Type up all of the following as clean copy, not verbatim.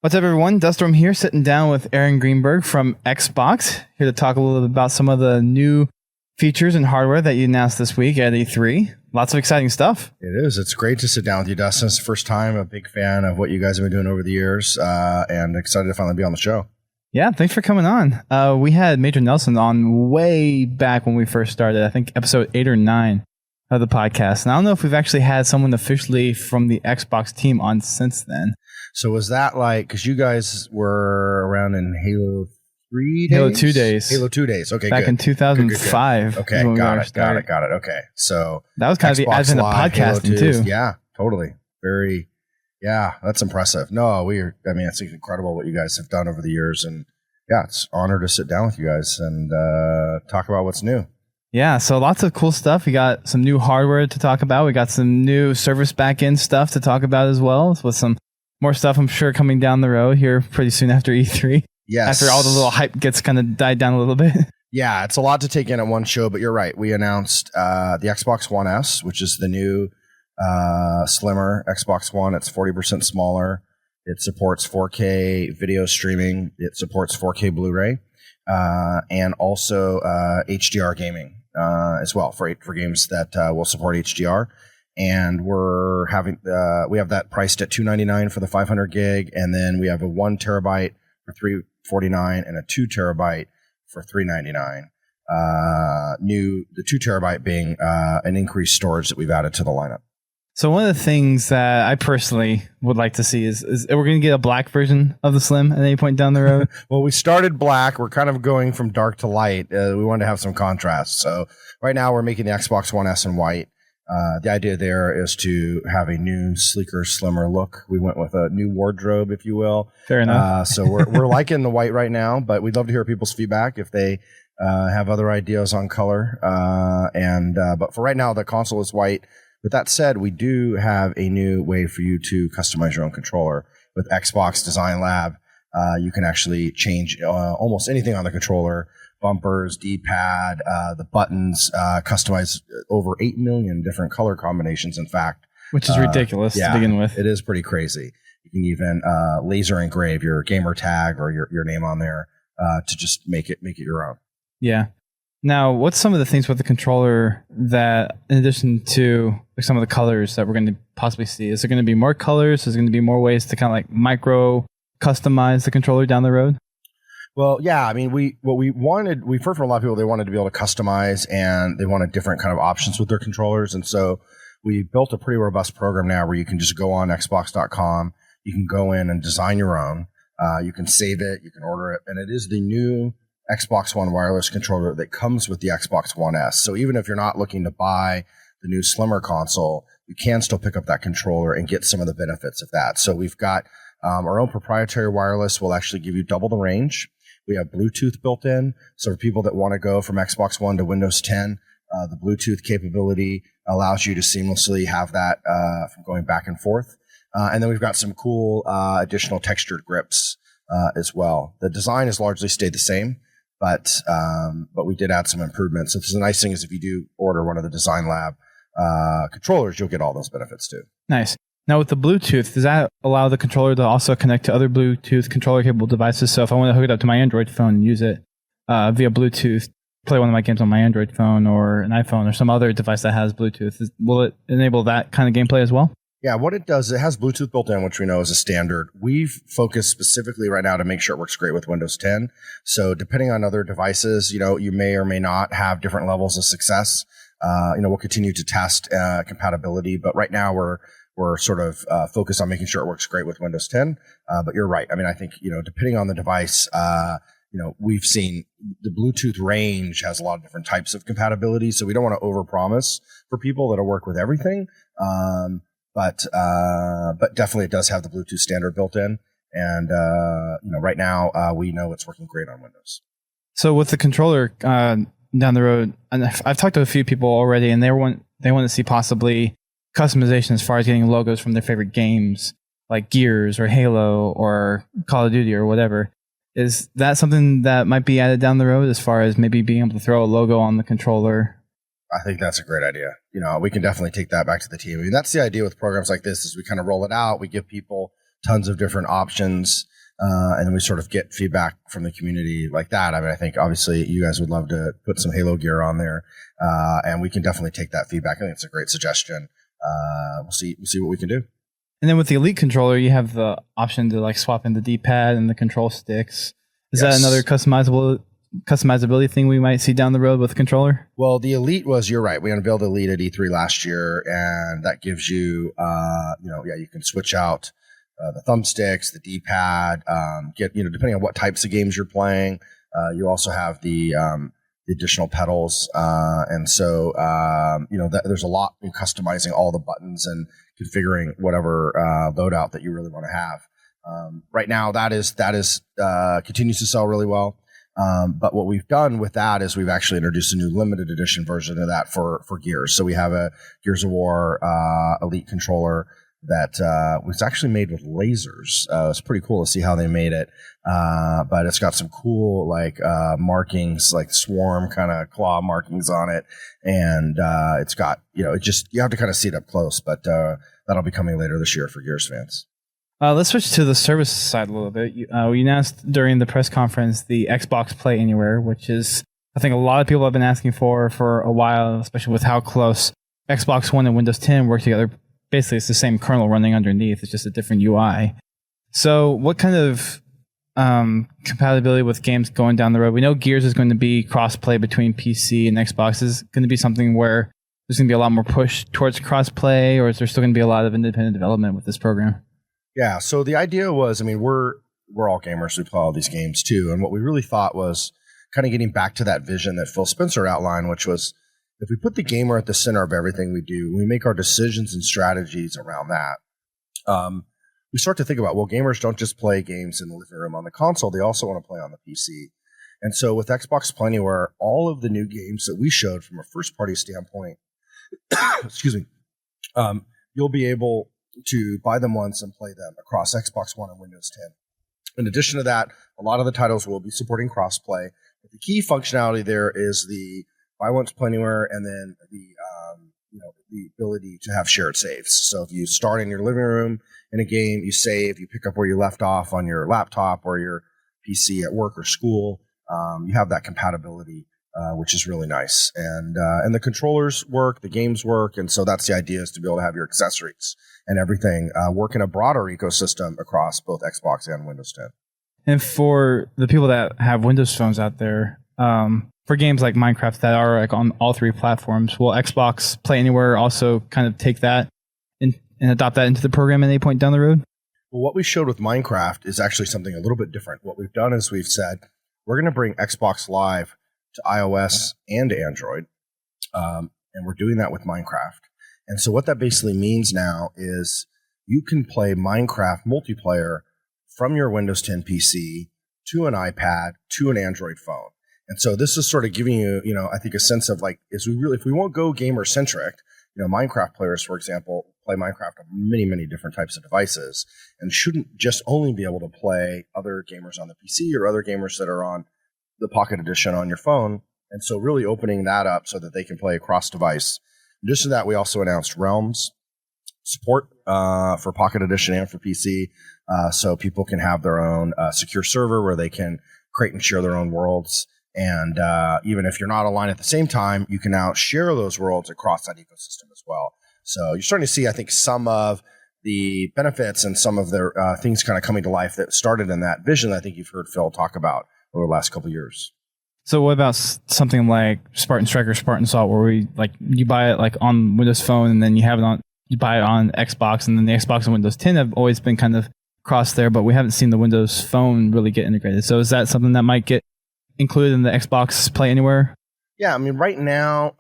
What's up, everyone? Dustorm here, sitting down with Aaron Greenberg from Xbox, here to talk a little bit about some of the new features and hardware that you announced this week at E3. Lots of exciting stuff. It is. It's great to sit down with you, Dustin. It's the first time. A big fan of what you guys have been doing over the years, and excited to finally be on the show. Yeah, thanks for coming on. We had Major Nelson on way back when we first started, I think episode 8 or 9 of the podcast. And I don't know if we've actually had someone officially from the Xbox team on since then. So was that like, because you guys were around in Halo 3 days? Halo 2 days. Halo 2 days. Okay, back good. in 2005. Good. Okay, got it. Okay. So that was kind of the advent of podcasting too. Yeah, totally. That's impressive. No, it's incredible what you guys have done over the years. And yeah, it's an honor to sit down with you guys and talk about what's new. Yeah, so lots of cool stuff. We got some new hardware to talk about. We got some new service backend stuff to talk about as well, with some more stuff I'm sure coming down the road here pretty soon after E3. Yes. After all the little hype gets kind of died down a little bit. Yeah, it's a lot to take in at one show, but you're right. We announced the Xbox One S, which is the new slimmer Xbox One. It's 40% smaller. It supports 4K video streaming. It supports 4K Blu-ray and also HDR gaming as well for games that will support HDR. And we have that priced at $299 for the 500 gig, and then we have a 1 terabyte for $349 and a 2 terabyte for $399. The 2 terabyte being an increased storage that we've added to the lineup. So one of the things that I personally would like to see is we're going to get a black version of the Slim at any point down the road. Well, we started black. We're kind of going from dark to light. We wanted to have some contrast. So right now we're making the Xbox One S in white. The idea there is to have a new, sleeker, slimmer look. We went with a new wardrobe, if you will. Fair enough. So we're liking the white right now, but we'd love to hear people's feedback if they have other ideas on color. But for right now, the console is white. With that said, we do have a new way for you to customize your own controller. With Xbox Design Lab, you can actually change almost anything on the controller. Bumpers, D-pad, the buttons, customize over 8 million different color combinations, in fact. Which is ridiculous to begin with. It is pretty crazy. You can even laser engrave your gamer tag or your name on there to just make it your own. Yeah. Now, what's some of the things with the controller that, in addition to some of the colors that we're going to possibly see, is there going to be more colors? Is there going to be more ways to kind of like micro customize the controller down the road? Well, yeah. I mean, we've heard from a lot of people, they wanted to be able to customize and they wanted different kind of options with their controllers. And so we built a pretty robust program now where you can just go on Xbox.com. You can go in and design your own. You can save it. You can order it. And it is the new Xbox One wireless controller that comes with the Xbox One S. So even if you're not looking to buy the new slimmer console, you can still pick up that controller and get some of the benefits of that. So we've got our own proprietary wireless will actually give you double the range. We have Bluetooth built in. So for people that want to go from Xbox One to Windows 10, the Bluetooth capability allows you to seamlessly have that from going back and forth. And then we've got some cool additional textured grips as well. The design has largely stayed the same. But we did add some improvements. So the nice thing is if you do order one of the Design Lab controllers, you'll get all those benefits too. Nice. Now with the Bluetooth, does that allow the controller to also connect to other Bluetooth controller-capable devices? So if I want to hook it up to my Android phone and use it via Bluetooth, play one of my games on my Android phone or an iPhone or some other device that has Bluetooth, will it enable that kind of gameplay as well? Yeah, what it does, it has Bluetooth built in, which we know is a standard. We've focused specifically right now to make sure it works great with Windows 10. So depending on other devices, you may or may not have different levels of success. We'll continue to test compatibility, but right now we're sort of focused on making sure it works great with Windows 10. But you're right. I mean, I think, depending on the device, we've seen the Bluetooth range has a lot of different types of compatibility. So we don't want to overpromise for people that'll work with everything. But definitely it does have the Bluetooth standard built in. And, right now we know it's working great on Windows. So with the controller down the road, and I've talked to a few people already, and they want to see possibly customization as far as getting logos from their favorite games, like Gears or Halo or Call of Duty or whatever. Is that something that might be added down the road as far as maybe being able to throw a logo on the controller? I think that's a great idea. We can definitely take that back to the team. I mean, that's the idea with programs like this is we kind of roll it out. We give people tons of different options. And then we sort of get feedback from the community like that. I mean, I think obviously you guys would love to put some Halo gear on there, and we can definitely take that feedback. I think it's a great suggestion. We'll see what we can do. And then with the Elite controller, you have the option to like swap in the D-pad and the control sticks. Is that another customizability thing we might see down the road with the controller? Well, the Elite you're right. We unveiled Elite at E3 last year, and that gives you, you can switch out the thumbsticks, the D-pad, depending on what types of games you're playing. You also have the additional pedals. And so, there's a lot in customizing all the buttons and configuring whatever loadout that you really want to have. Right now, that is continues to sell really well. But what we've done with that is we've actually introduced a new limited edition version of that for Gears. So we have a Gears of War Elite controller that was actually made with lasers. It's pretty cool to see how they made it. But it's got some cool markings, like swarm kind of claw markings on it. And it's got, you have to kind of see it up close, but that'll be coming later this year for Gears fans. Let's switch to the service side a little bit. We announced during the press conference the Xbox Play Anywhere, which is, I think, a lot of people have been asking for a while, especially with how close Xbox One and Windows 10 work together. Basically, it's the same kernel running underneath. It's just a different UI. So what kind of compatibility with games going down the road? We know Gears is going to be cross-play between PC and Xbox. Is going to be something where there's going to be a lot more push towards cross-play, or is there still going to be a lot of independent development with this program? Yeah, so the idea was, we're all gamers. We play all these games too. And what we really thought was kind of getting back to that vision that Phil Spencer outlined, which was, if we put the gamer at the center of everything we do, we make our decisions and strategies around that. We start to think about, well, gamers don't just play games in the living room on the console. They also want to play on the PC. And so with Xbox Play Anywhere, all of the new games that we showed from a first-party standpoint, excuse me, you'll be able to buy them once and play them across Xbox One and Windows 10. In addition to that, a lot of the titles will be supporting cross-play. But the key functionality there is the buy once, play anywhere, and then the ability to have shared saves. So if you start in your living room in a game, you save, you pick up where you left off on your laptop or your PC at work or school. You have that compatibility, which is really nice. And the controllers work, the games work, and so that's the idea, is to be able to have your accessories and everything work in a broader ecosystem across both Xbox and Windows 10. And for the people that have Windows phones out there, for games like Minecraft that are like on all three platforms, will Xbox Play Anywhere also kind of take that and adopt that into the program at any point down the road? Well, what we showed with Minecraft is actually something a little bit different. What we've done is we've said we're going to bring Xbox Live to iOS and Android, and we're doing that with Minecraft. And so what that basically means now is you can play Minecraft multiplayer from your Windows 10 PC to an iPad to an Android phone. And so this is sort of giving you, I think, a sense of if we won't go gamer centric, Minecraft players, for example, play Minecraft on many, many different types of devices and shouldn't just only be able to play other gamers on the PC or other gamers that are on the Pocket Edition on your phone. And so really opening that up so that they can play across device. In addition to that, we also announced Realms support for Pocket Edition and for PC, so people can have their own secure server where they can create and share their own worlds. And even if you're not online at the same time, you can now share those worlds across that ecosystem as well. So you're starting to see, I think, some of the benefits and some of their things kind of coming to life that started in that vision that I think you've heard Phil talk about over the last couple of years. So what about something like Spartan Strike or Spartan Assault, where you buy it on Windows Phone and then you buy it on Xbox, and then the Xbox and Windows 10 have always been kind of crossed there, but we haven't seen the Windows Phone really get integrated. So is that something that might get included in the Xbox Play Anywhere? Yeah, right now,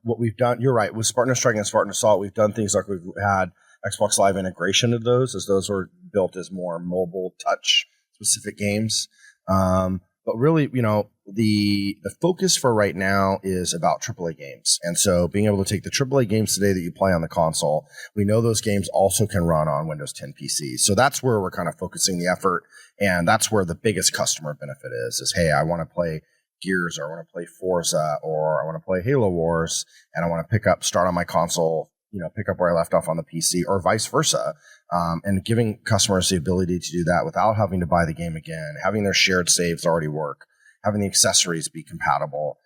what we've done, you're right, with Spartan Strike and Spartan Assault, we've done things like we've had Xbox Live integration of those, as those were built as more mobile touch specific games. But really, the focus for right now is about AAA games. And so being able to take the AAA games today that you play on the console, we know those games also can run on Windows 10 PCs. So that's where we're kind of focusing the effort. And that's where the biggest customer benefit is, hey, I want to play Gears, or I want to play Forza, or I want to play Halo Wars, and I want to start on my console pick up where I left off on the PC or vice versa. And giving customers the ability to do that without having to buy the game again, having their shared saves already work, having the accessories be compatible,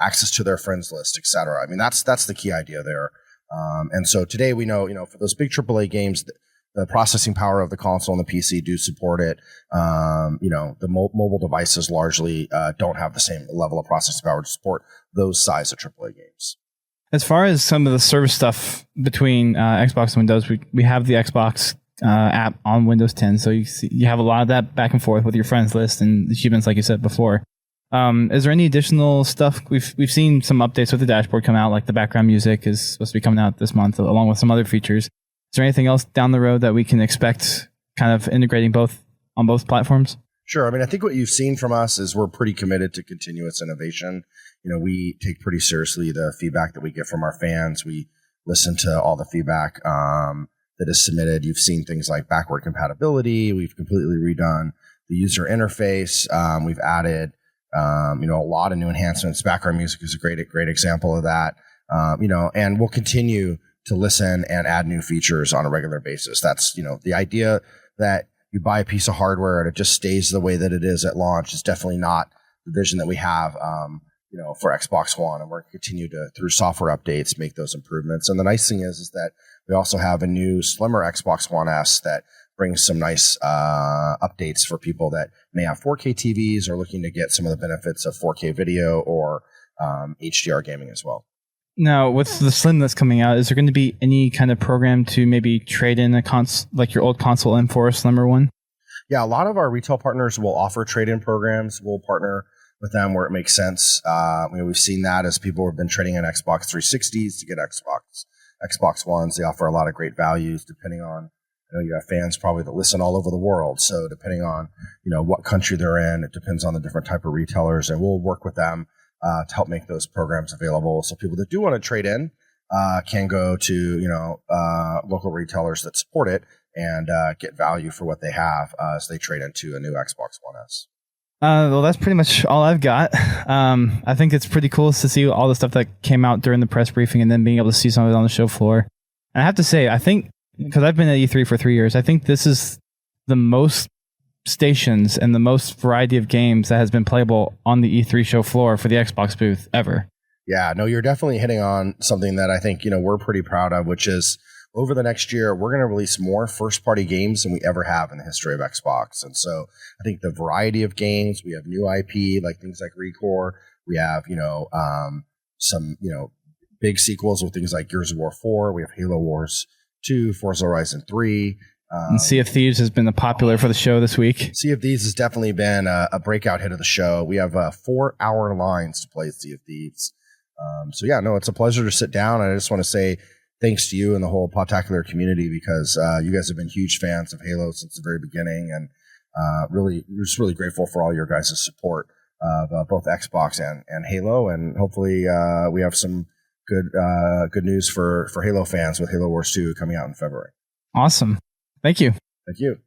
access to their friends list, etc. I mean, that's the key idea there. And so today we know, for those big AAA games, the processing power of the console and the PC do support it. The mobile devices largely don't have the same level of processing power to support those size of AAA games. As far as some of the service stuff between Xbox and Windows, we have the Xbox app on Windows 10, so you have a lot of that back and forth with your friends list and achievements, like you said before. Is there any additional stuff? We've seen some updates with the dashboard come out, like the background music is supposed to be coming out this month, along with some other features. Is there anything else down the road that we can expect, kind of integrating on both platforms? Sure. I mean, I think what you've seen from us is we're pretty committed to continuous innovation. We take pretty seriously the feedback that we get from our fans. We listen to all the feedback that is submitted. You've seen things like backward compatibility. We've completely redone the user interface. We've added, a lot of new enhancements. Background music is a great example of that. And we'll continue to listen and add new features on a regular basis. That's, the idea that you buy a piece of hardware and it just stays the way that it is at launch is definitely not the vision that we have, for Xbox One. And we're going to continue to, through software updates, make those improvements. And the nice thing is that we also have a new slimmer Xbox One S that brings some nice updates for people that may have 4K TVs or looking to get some of the benefits of 4K video or HDR gaming as well. Now, with the Slim that's coming out, is there going to be any kind of program to maybe trade in like your old console in for a slimmer one? Yeah, a lot of our retail partners will offer trade-in programs. We'll partner with them where it makes sense. We've seen that as people have been trading in Xbox 360s to get Xbox Ones. They offer a lot of great values depending on, you have fans probably that listen all over the world. So depending on, what country they're in, it depends on the different type of retailers, and we'll work with them to help make those programs available. So people that do want to trade in can go to, local retailers that support it and get value for what they have as they trade into a new Xbox One S. Well, that's pretty much all I've got. I think it's pretty cool to see all the stuff that came out during the press briefing and then being able to see some of it on the show floor. And I have to say, I think, because I've been at E3 for 3 years, I think this is the most stations and the most variety of games that has been playable on the E3 show floor for the Xbox booth ever. Yeah, no, you're definitely hitting on something that I think, we're pretty proud of, which is over the next year, we're going to release more first-party games than we ever have in the history of Xbox. And so I think the variety of games, we have new IP, like things like Recore. We have, some, big sequels with things like Gears of War 4. We have Halo Wars 2, Forza Horizon 3. And Sea of Thieves has been popular for the show this week. Sea of Thieves has definitely been a breakout hit of the show. We have 4-hour lines to play Sea of Thieves. It's a pleasure to sit down. I just want to say thanks to you and the whole Podtacular community because you guys have been huge fans of Halo since the very beginning, and we're just really grateful for all your guys' support of both Xbox and Halo. And hopefully we have some good news for Halo fans with Halo Wars 2 coming out in February. Awesome. Thank you. Thank you.